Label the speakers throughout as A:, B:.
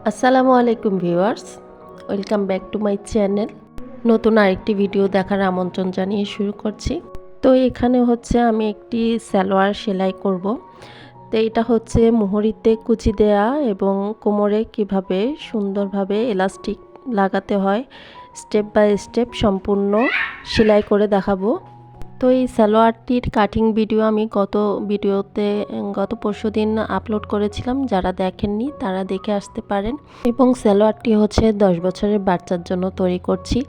A: আসসালামু আলাইকুম viewers, welcome back to my channel. নতুন আরেকটি ভিডিও দেখার আমন্ত্রণ জানিয়ে শুরু করছি। তো এখানে হচ্ছে আমি একটি সালোয়ার সেলাই করব। তো এটা হচ্ছে মুহুরিতে কুচি দেয়া এবং কোমরে কিভাবে সুন্দরভাবে এলাস্টিক লাগাতে হয় স্টেপ বাই স্টেপ সম্পূর্ণ সেলাই করে দেখাবো। তো এই সালোয়ারটির কাটিং ভিডিও আমি গত পরশুদিন আপলোড করেছিলাম। যারা দেখেননি তারা দেখে আসতে পারেন। এবং সালোয়ারটি হচ্ছে 10 বছরের বাচ্চার জন্য তৈরি করছি।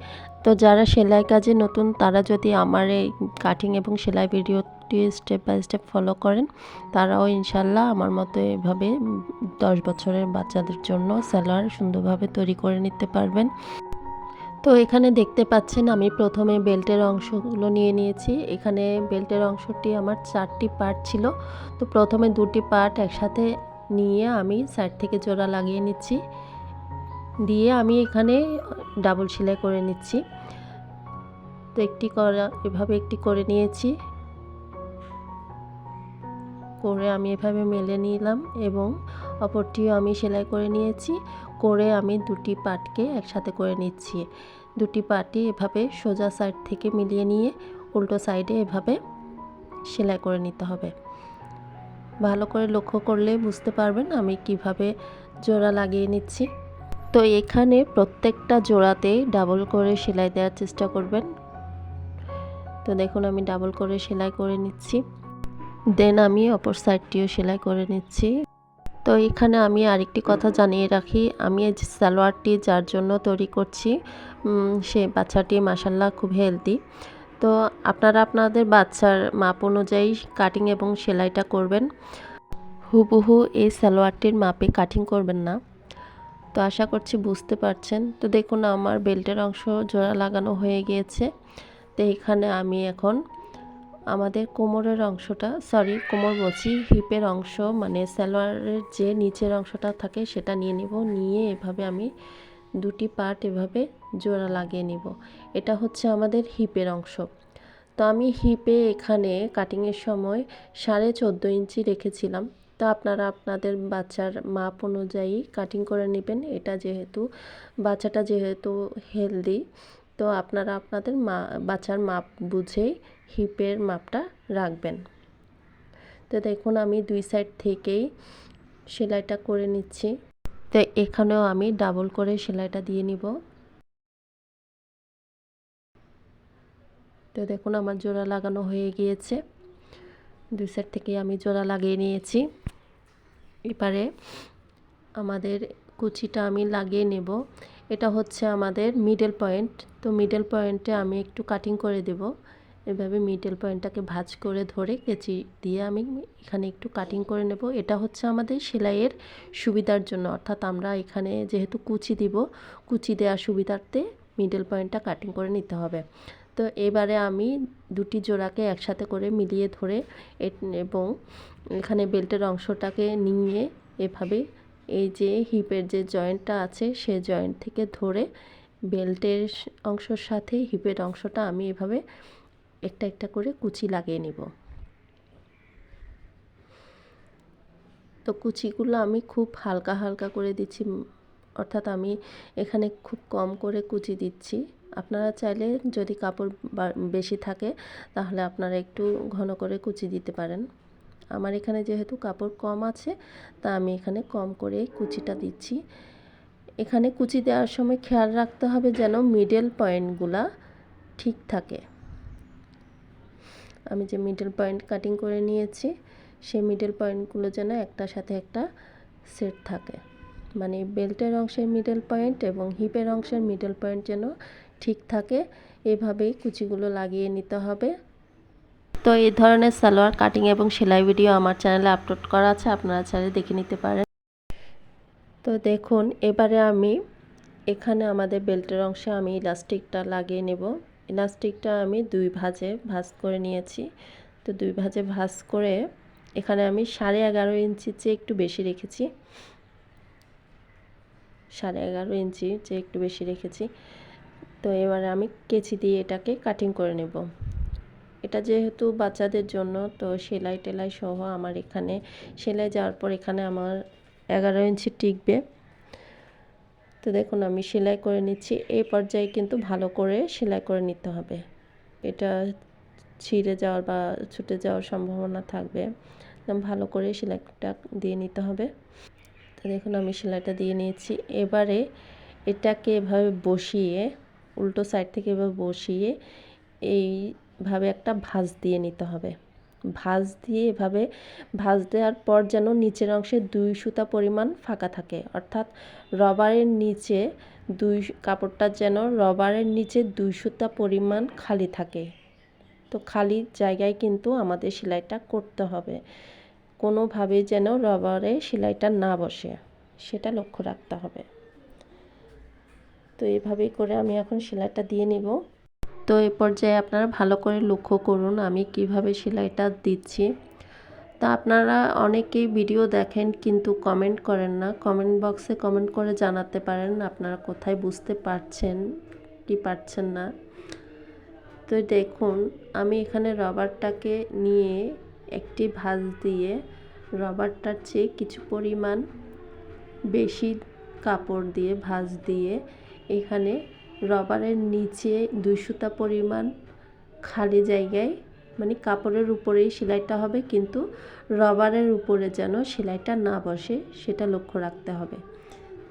A: তো যারা সেলাই কাজে নতুন তারা যদি আমার এই কাটিং এবং সেলাই ভিডিওটি স্টেপ বাই স্টেপ ফলো করেন, তারাও ইনশাল্লাহ আমার মতো এভাবে 10 বছরের বাচ্চাদের জন্য সালোয়ার সুন্দরভাবে তৈরি করে নিতে পারবেন। তো এখানে দেখতে পাচ্ছেন আমি প্রথমে বেল্টের অংশগুলো নিয়ে নিয়েছি। এখানে বেল্টের অংশটি আমার 4টি পার্ট ছিল। তো প্রথমে 2টি পার্ট একসাথে নিয়ে আমি সাইড থেকে জোড়া লাগিয়ে নিচ্ছি, দিয়ে আমি এখানে ডাবল সেলাই করে নিচ্ছি। তো এভাবে একটি করে নিয়েছি, করে আমি এভাবে মেলে নিলাম এবং অপরটিও আমি সেলাই করে নিয়েছি। করে আমি 2টি পার্টকে একসাথে করে নিচ্ছি। 2টি পার্টই এভাবে সোজা সাইড থেকে মিলিয়ে নিয়ে উল্টো সাইডে এভাবে সেলাই করে নিতে হবে। ভালো করে লক্ষ্য করলে বুঝতে পারবেন আমি কিভাবে জোড়া লাগিয়ে নিচ্ছি। তো এখানে প্রত্যেকটা জোড়াতেই ডাবল করে সেলাই দেওয়ার চেষ্টা করবেন। তো দেখুন আমি ডাবল করে সেলাই করে নিচ্ছি, দেন আমি অপর সাইডটিও সেলাই করে নিচ্ছি। তো এখানে আমি আরেকটি কথা জানিয়ে রাখি, আমি এই সালোয়ারটি যার জন্য তৈরি করছি সেই বাচ্চাটি মাশাল্লাহ খুব হেলদি। তো আপনারা আপনাদের বাচ্চার মাপ অনুযায়ী কাটিং এবং সেলাইটা করবেন। হুবহু এই সালোয়ারটির মাপে কাটিং করবেন না। তো আশা করছি বুঝতে পারছেন। তো দেখুন আমার বেল্টের অংশ জোড়া লাগানো হয়ে গিয়েছে। তো এখানে আমি এখন আমাদের কোমরের অংশটা, কোমর বলছি, হিপের অংশ মানে সালোয়ারের যে নিচের অংশটা থাকে সেটা নিয়ে নিব। নিয়ে এভাবে আমি 2টি পার্ট এভাবে জোড়া লাগিয়ে নিব। এটা হচ্ছে আমাদের হিপের অংশ। তো আমি হিপে এখানে কাটিংয়ের সময় 14.5 ইঞ্চি রেখেছিলাম। তো আপনারা আপনাদের বাচ্চার মাপ অনুযায়ী কাটিং করে নেবেন। বাচ্চাটা যেহেতু হেলদি, তো আপনারা আপনাদের বাচ্চার মাপ বুঝেই হিপের মাপটা রাখবেন। তো দেখুন আমি 2 সাইড থেকেই সেলাইটা করে নিচ্ছি। তো এখানেও আমি ডাবল করে সেলাইটা দিয়ে নিব। তো দেখুন আমার জোড়া লাগানো হয়ে গিয়েছে। 2 সাইড থেকে আমি জোড়া লাগিয়ে নিয়েছি। এবারে আমাদের কুচিটা আমি লাগিয়ে নেব। এটা হচ্ছে আমাদের মিডল পয়েন্ট। তো মিডল পয়েন্টে আমি একটু কাটিং করে দেব। এভাবে মিডল পয়েন্টটাকে ভাঁজ করে ধরে কেচি দিয়ে আমি এখানে একটু কাটিং করে নেব। এটা হচ্ছে আমাদের সেলাইয়ের সুবিধার জন্য, অর্থাৎ আমরা এখানে যেহেতু কুচি দিব, কুচি দেওয়ার সুবিধার্থে মিডল পয়েন্টটা কাটিং করে নিতে হবে। তো এবারে আমি 2টি জোড়াকে একসাথে করে মিলিয়ে ধরে এবং এখানে বেল্টের অংশটাকে নিয়ে এভাবে এই যে হিপের যে জয়েন্টটা আছে সেই জয়েন্ট থেকে ধরে বেল্টের অংশের সাথে হিপের অংশটা আমি এভাবে একটা একটা করে কুচি লাগিয়ে নিব। তো কুচিগুলো আমি খুব হালকা হালকা করে দিচ্ছি, অর্থাৎ আমি এখানে খুব কম করে কুচি দিচ্ছি। আপনারা চাইলে যদি কাপড় বেশি থাকে তাহলে আপনারা একটু ঘন করে কুচি দিতে পারেন। আমার এখানে যেহেতু কাপড় কম আছে তা আমি এখানে কম করে কুচিটা দিচ্ছি। এখানে কুচি দেওয়ার সময় খেয়াল রাখতে হবে যেন মিডল পয়েন্টগুলা ঠিক থাকে। আমি যে মিডল পয়েন্ট কাটিং করে নিয়েছি সেই মিডল পয়েন্টগুলো যেন একটার সাথে একটা সেট থাকে, মানে বেল্টের অংশের মিডল পয়েন্ট এবং হিপের অংশের মিডল পয়েন্ট যেন ঠিক থাকে। এভাবেই কুচিগুলো লাগিয়ে নিতে হবে। তো এই ধরনের সালোয়ার কাটিং এবং সেলাই ভিডিও আমার চ্যানেলে আপলোড করা আছে, আপনারা চাইলে দেখে নিতে পারেন। তো দেখুন এবারে আমি এখানে আমাদের বেল্টের অংশে আমি ইলাস্টিকটা লাগিয়ে নেব। ইলাস্টিকটা আমি 2 ভাঁজে ভাঁজ করে নিয়েছি। তো 2 ভাঁজে ভাঁজ করে এখানে আমি 11.5 ইঞ্চির চেয়ে একটু বেশি রেখেছি। 11.5 ইঞ্চির চেয়ে একটু বেশি রেখেছি। তো এবারে আমি কেচি দিয়ে এটাকে কাটিং করে নেব। এটা যেহেতু বাচ্চাদের জন্য, তো সেলাই টেলাই সহ আমার এখানে সেলাই যাওয়ার পর এখানে আমার 11 ইঞ্চি টিকবে। তো দেখুন আমি সেলাই করে নিচ্ছি। এই পর্যায়ে কিন্তু ভালো করে সেলাই করে নিতে হবে, এটা ছিঁড়ে যাওয়ার বা ছুটে যাওয়ার সম্ভাবনা থাকবে। ভালো করে সেলাইটা দিয়ে নিতে হবে। তো দেখুন আমি সেলাইটা দিয়ে নিয়েছি। এবারে এটাকে এভাবে বসিয়ে, উল্টো সাইড থেকে এভাবে বসিয়ে এইভাবে একটা ভাঁজ দিয়ে নিতে হবে। ভাঁজ দিয়ে এভাবে ভাঁজ দেওয়ার পর যেন নিচের অংশে 2 সুতা পরিমাণ ফাঁকা থাকে, অর্থাৎ রবারের নিচে কাপড়টা যেন রবারের নিচে 2 সুতা পরিমাণ খালি থাকে। তো খালি জায়গায় কিন্তু আমাদের সেলাইটা করতে হবে, কোনোভাবে যেন রবারে সেলাইটা না বসে, সেটা লক্ষ্য রাখতে হবে। তো এইভাবেই করে আমি এখন সেলাইটা দিয়ে নেব। তো এই পর্যায়ে আপনারা ভালো করে লক্ষ্য করুন আমি কিভাবে সেলাইটা দিচ্ছি। তা আপনারা অনেকেই ভিডিও দেখেন কিন্তু কমেন্ট করেন না। কমেন্ট বক্সে কমেন্ট করে জানাতে পারেন আপনারা কোথায় বুঝতে পারছেন কি পারছেন না। তো দেখুন আমি এখানে রবারটাকে নিয়ে একটি ভাঁজ দিয়ে রবারটার চেয়ে কিছু পরিমাণ বেশি কাপড় দিয়ে ভাঁজ দিয়ে এখানে রবারের নিচে 2 সুতা পরিমাণ খালি জায়গায়, মানে কাপড়ের উপরেই সেলাইটা হবে, কিন্তু রবারের উপরে যেন সেলাইটা না বসে সেটা লক্ষ্য রাখতে হবে।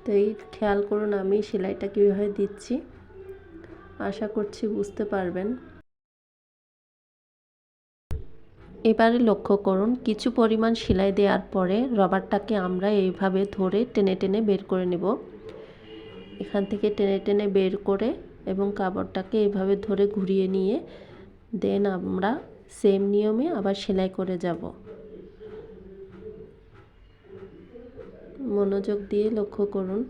A: তো এই খেয়াল করুন আমি সেলাইটা কীভাবে দিচ্ছি, আশা করছি বুঝতে পারবেন। এবারে লক্ষ্য করুন কিছু পরিমাণ সেলাই দেওয়ার পরে রবারটাকে আমরা এইভাবে ধরে টেনে টেনে বের করে নেব। এখান থেকে টেনে টেনে বের করে এবং কাপড়টাকে এইভাবে ধরে ঘুরিয়ে নিয়ে দেন আমরা সেম নিয়মে আবার সেলাই করে যাব। মনোযোগ দিয়ে লক্ষ্য করুন।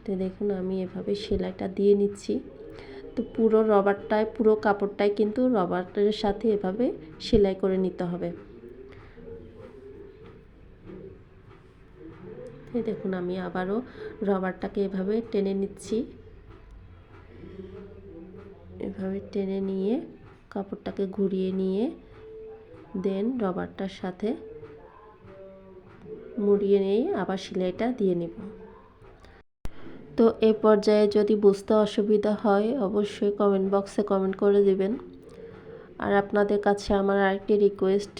A: তো দেখুন আমি এভাবে সেলাইটা দিয়ে নিচ্ছি। তো পুরো রবারটায়, পুরো কাপড়টায় কিন্তু রবারের সাথে এভাবে সেলাই করে নিতে হবে। এই দেখুন আমি আবারও রবারটাকে এভাবে টেনে নিচ্ছি। এভাবে টেনে নিয়ে কাপড়টাকে ঘুরিয়ে নিয়ে দেন রবারটার সাথে মুড়িয়ে নিয়ে আবার সেলাইটা দিয়ে নেব। তো এই পর্যায়ে যদি বুঝতে অসুবিধা হয় অবশ্যই কমেন্ট বক্সে কমেন্ট করে দিবেন। আর আপনাদের কাছে আমার আরেকটি রিকোয়েস্ট,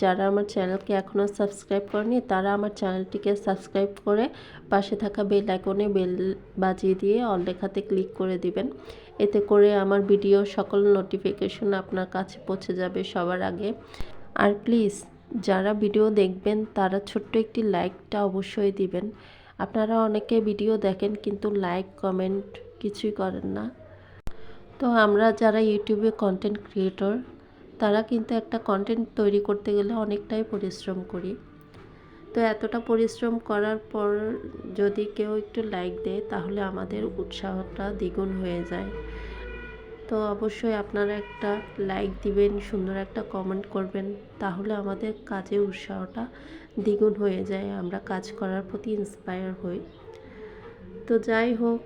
A: যারা আমার চ্যানেলকে এখনও সাবস্ক্রাইব করেনি তারা আমার চ্যানেলটিকে সাবস্ক্রাইব করে পাশে থাকা বেল আইকনে বেল বাজিয়ে দিয়ে অল লেখাতে ক্লিক করে দিবেন। এতে করে আমার ভিডিও সকল নোটিফিকেশন আপনার কাছে পৌঁছে যাবে সবার আগে। আর প্লিজ যারা ভিডিও দেখবেন তারা ছোট্ট একটি লাইকটা অবশ্যই দিবেন। আপনারা অনেকে ভিডিও দেখেন কিন্তু লাইক কমেন্ট কিছুই করেন না। তো আমরা যারা ইউটিউবে কন্টেন্ট ক্রিয়েটর তারা কিন্তু একটা কন্টেন্ট তৈরি করতে গেলে অনেকটাই পরিশ্রম করি। তো এতটা পরিশ্রম করার পর যদি কেউ একটু লাইক দেয় তাহলে আমাদের উৎসাহটা দ্বিগুণ হয়ে যায়। তো অবশ্যই আপনারা একটা লাইক দিবেন, সুন্দর একটা কমেন্ট করবেন, তাহলে আমাদের কাজের উৎসাহটা দ্বিগুণ হয়ে যায়, আমরা কাজ করার প্রতি ইন্সপায়ার হই। তো যাই হোক,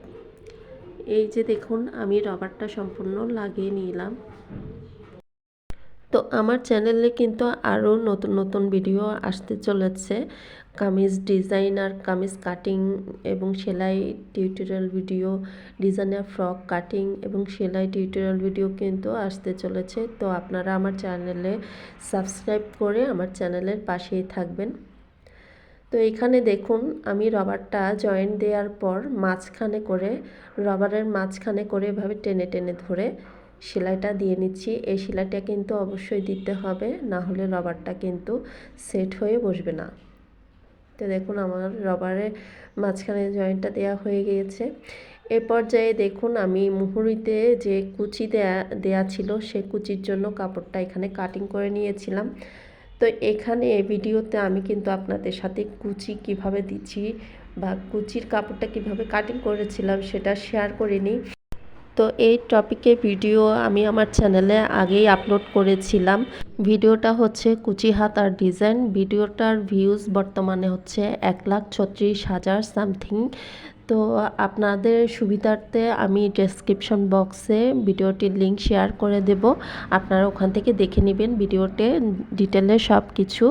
A: এই যে দেখুন আমি রবারটা সম্পূর্ণ লাগিয়ে নিলাম। তো আমার চ্যানেলে কিন্তু আরও নতুন নতুন ভিডিও আসতে চলেছে, কামিজ ডিজাইন আর কামিজ কাটিং এবং সেলাই tutorial video, designer frock cutting এবং সেলাই টিউটোরিয়াল ভিডিও কিন্তু আসতে চলেছে। তো আপনারা আমার চ্যানেলে সাবস্ক্রাইব করে আমার চ্যানেলের পাশেই থাকবেন। তো এখানে দেখুন আমি রবারটা জয়েন্ট দেওয়ার পর রবারের মাঝখানে করে এভাবে টেনে টেনে ধরে সেলাইটা দিয়ে নিচ্ছি। এই সেলাইটা কিন্তু অবশ্যই দিতে হবে, না হলে রবারটা কিন্তু সেট হয়ে বসবে না। তো দেখুন আমার রবারের মাঝখানে জয়েন্টটা দেওয়া হয়ে গিয়েছে। এ পর্যায়ে দেখুন আমি মুহুরিতে যে কুচি দেয়া ছিল সেই কুচির জন্য কাপড়টা এখানে কাটিং করে নিয়েছিলাম। তো এখানে এই ভিডিওতে আমি কিন্তু আপনাদের সাথে কুচি কিভাবে দিচ্ছি বা কুচির কাপড়টা কিভাবে কাটিং করেছিলাম সেটা শেয়ার করিনি। তো এই টপিকে ভিডিও আমি আমার চ্যানেলে আগেই আপলোড করেছিলাম। ভিডিওটা হচ্ছে কুচি হাত আর ডিজাইন। ভিডিওটার ভিউজ বর্তমানে হচ্ছে 1,36,000 সামথিং। তো আপনাদের সুবিধার্থে আমি ডেসক্রিপশন বক্সে ভিডিওটির লিঙ্ক শেয়ার করে দেব, আপনারা ওখান থেকে দেখে নেবেন। ভিডিওতে ডিটেলে সব কিছু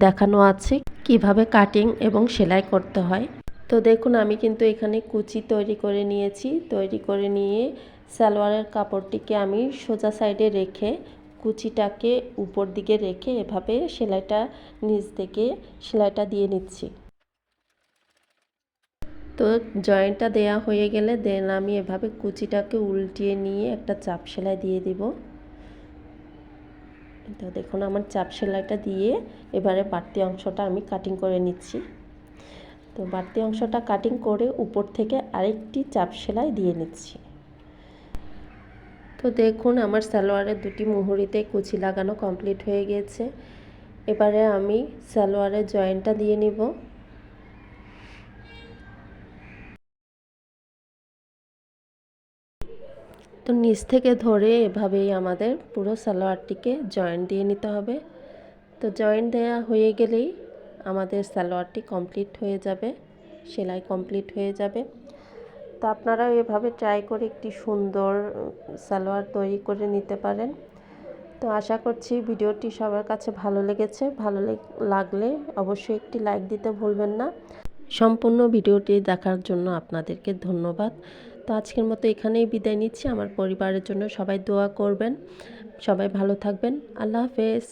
A: দেখানো আছে কিভাবে কাটিং এবং সেলাই করতে হয়। তো দেখুন আমি কিন্তু এখানে কুচি তৈরি করে নিয়েছি। তৈরি করে নিয়ে সালোয়ারের কাপড়টিকে আমি সোজা সাইডে রেখে কুচিটাকে উপর দিকে রেখে এভাবে সেলাইটা নিচ থেকে সেলাইটা দিয়ে নিচ্ছি। তো জয়েন্টটা দেয়া হয়ে গেলে দেন আমি এভাবে কুচিটাকে উল্টিয়ে নিয়ে একটা চাপ সেলাই দিয়ে দিব। তো দেখুন আমার চাপ সেলাইটা দিয়ে এবারে বাড়তি অংশটা আমি কাটিং করে নিচ্ছি। তো বাড়তি অংশটা কাটিং করে উপর থেকে আরেকটি চাপ সেলাই দিয়ে নিচ্ছি। তো দেখুন আমার সালোয়ারের দুটি মুহুরিতে কুচি লাগানো কমপ্লিট হয়ে গিয়েছে। এবারে আমি সালোয়ারের জয়েন্টটা দিয়ে নিব। তো নিচ থেকে ধরে এভাবেই আমাদের পুরো সালোয়ারটিকে জয়েন্ট দিয়ে নিতে হবে। তো জয়েন্ট দেওয়া হয়ে গেলেই আমাদের সালোয়ারটি কমপ্লিট হয়ে যাবে, সেলাই কমপ্লিট হয়ে যাবে। তো আপনারাও এভাবে ট্রাই করে একটি সুন্দর সালোয়ার তৈরি করে নিতে পারেন। তো আশা করছি ভিডিওটি সবার কাছে ভালো লেগেছে। ভালো লাগলে অবশ্যই একটি লাইক দিতে ভুলবেন না। সম্পূর্ণ ভিডিওটি দেখার জন্য আপনাদেরকে ধন্যবাদ। তো আজকের মতো এখানেই বিদায় নিচ্ছি। আমার পরিবারের জন্য সবাই দোয়া করবেন। সবাই ভালো থাকবেন। আল্লাহ হাফেজ।